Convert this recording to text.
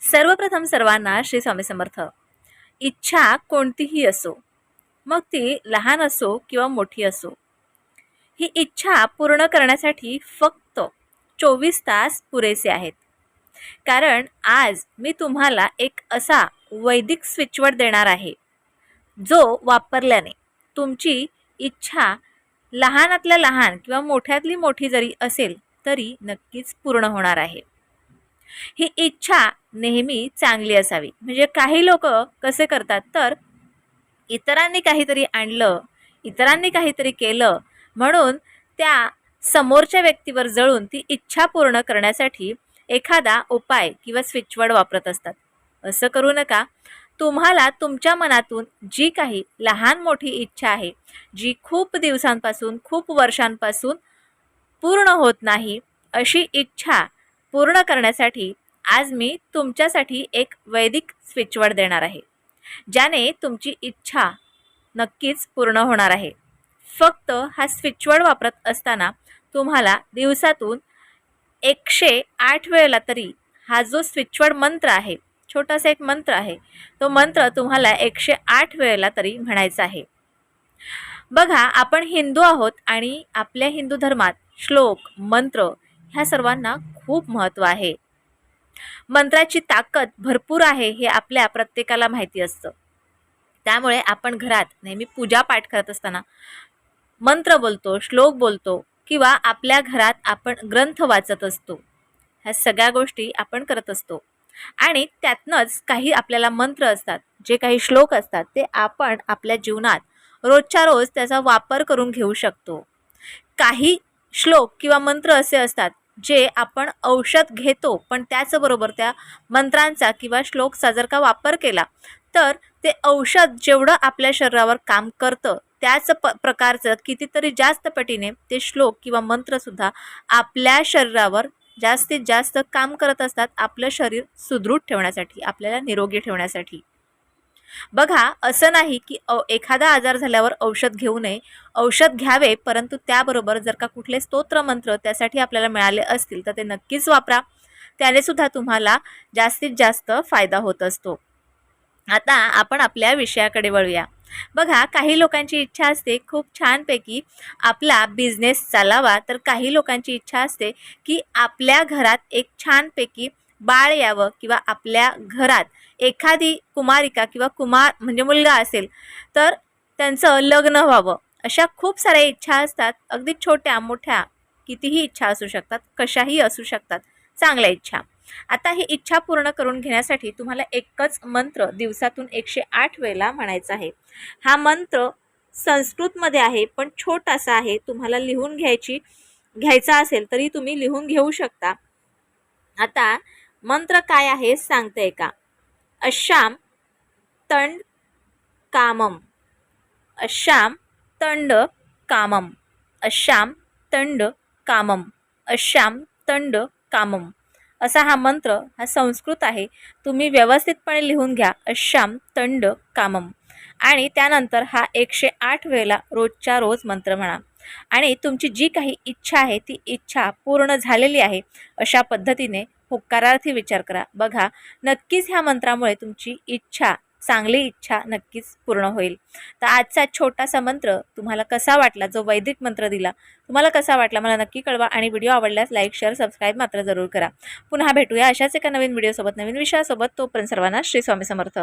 सर्वप्रथम सर्वांना श्री स्वामी समर्थ. इच्छा कोणतीही असो, मग ती लहान असो किंवा मोठी असो, ही इच्छा पूर्ण करण्यासाठी फक्त 24 तास पुरेसे आहेत. कारण आज मी तुम्हाला एक असा वैदिक स्विचवर्ड देणार आहे, जो वापरल्याने तुमची इच्छा लहानातल्या लहान किंवा मोठ्यातली मोठी जरी असेल तरी नक्कीच पूर्ण होणार आहे. ही इच्छा नेहमी चांगली असावी. म्हणजे काही लोक कसे करतात, तर इतरांनी काहीतरी आणलं, इतरांनी काहीतरी केलं म्हणून त्या समोरच्या व्यक्तीवर जळून ती इच्छा पूर्ण करण्यासाठी एखादा उपाय किंवा स्विचवर्ड वापरत असतात. असं करू नका. तुम्हाला तुमच्या मनातून जी काही लहान मोठी इच्छा आहे, जी खूप दिवसांपासून खूप वर्षांपासून पूर्ण होत नाही, अशी इच्छा पूर्ण करण्यासाठी आज मी तुमच्यासाठी एक वैदिक स्विचवर्ड देणार आहे, ज्याने तुमची इच्छा नक्कीच पूर्ण होणार आहे. फक्त हा स्विचवर्ड वापरत असताना तुम्हाला दिवसातून 108 वेळेला तरी हा जो स्विचवर्ड मंत्र आहे, छोटासा एक मंत्र आहे, तो मंत्र तुम्हाला 108 वेळेला तरी म्हणायचा आहे. बघा, आपण हिंदू आहोत आणि आपल्या हिंदू धर्मात श्लोक, मंत्र ह्या सर्वांना खूप महत्त्व आहे. मंत्राची ताकद भरपूर आहे हे आपल्या प्रत्येकाला माहिती असतं. त्यामुळे आपण घरात नेहमी पूजा पाठ करत असताना मंत्र बोलतो, श्लोक बोलतो किंवा आपल्या घरात आपण ग्रंथ वाचत असतो. ह्या सगळ्या गोष्टी आपण करत असतो आणि त्यातनंच काही आपल्याला मंत्र असतात, जे काही श्लोक असतात ते आपण आपल्या जीवनात रोजच्या रोज त्याचा वापर करून घेऊ शकतो. काही श्लोक किंवा मंत्र असे असतात जे आपण औषध घेतो, पण त्याचबरोबर त्या मंत्रांचा किंवा श्लोकचा जर का वापर केला तर ते औषध जेवढं आपल्या शरीरावर काम करतं त्याच प्रकारचं कितीतरी जास्त पटीने ते श्लोक किंवा मंत्रसुद्धा आपल्या शरीरावर जास्तीत जास्त काम करत असतात, आपलं शरीर सुदृढ ठेवण्यासाठी, आपल्याला निरोगी ठेवण्यासाठी. बघा, असं नाही की एखादा आजार झाल्यावर औषध घेऊ नये, औषध घ्यावे, परंतु त्याबरोबर जर का कुठले स्तोत्र मंत्र त्यासाठी आपल्याला मिळाले असतील तर ते नक्कीच वापरा. त्याने सुद्धा तुम्हाला जास्तीत जास्त फायदा होत असतो. आता आपण आपल्या विषयाकडे वळूया. बघा, काही लोकांची इच्छा असते खूप छानपैकी आपला बिझनेस चालावा, तर काही लोकांची इच्छा असते की आपल्या घरात एक छानपैकी बाळ यावं किंवा आपल्या घरात एखादी कुमारिका किंवा कुमार म्हणजे मुलगा असेल तर त्यांचं लग्न व्हावं. अशा खूप साऱ्या इच्छा असतात. अगदी छोट्या मोठ्या कितीही इच्छा असू शकतात, कशाही असू शकतात, चांगल्या इच्छा. आता ही इच्छा पूर्ण करून घेण्यासाठी तुम्हाला एकच मंत्र दिवसातून 108 वेळेला म्हणायचा आहे. हा मंत्र संस्कृतमध्ये आहे, पण छोटासा आहे. तुम्हाला लिहून घ्यायचा असेल तरी तुम्ही लिहून घेऊ शकता. आता मंत्र काय आहे सांगते का. अशाम तंड कामम, अशाम तंड कामम, अशाम तंड कामम, अशाम तंड कामम, असा हा मंत्र हा संस्कृत आहे. तुम्ही व्यवस्थितपणे लिहून घ्या, अशाम तंड कामम, आणि त्यानंतर हा 108 वेळेला रोजच्या रोज मंत्र म्हणा. आणि तुमची जी काही इच्छा आहे ती इच्छा पूर्ण झालेली आहे अशा पद्धतीने होकारार्थी विचार करा. बघा, नक्कीच ह्या मंत्रामुळे तुमची इच्छा, चांगली इच्छा नक्कीच पूर्ण होईल. तर आजचा छोटासा मंत्र तुम्हाला कसा वाटला, जो वैदिक मंत्र दिला, तुम्हाला कसा वाटला मला नक्की कळवा. आणि व्हिडिओ आवडल्यास लाईक, शेअर, सबस्क्राईब मात्र जरूर करा. पुन्हा भेटूया अशाच एका नवीन व्हिडिओसोबत, नवीन विषयासोबत. तोपर्यंत सर्वांना श्री स्वामी समर्थ.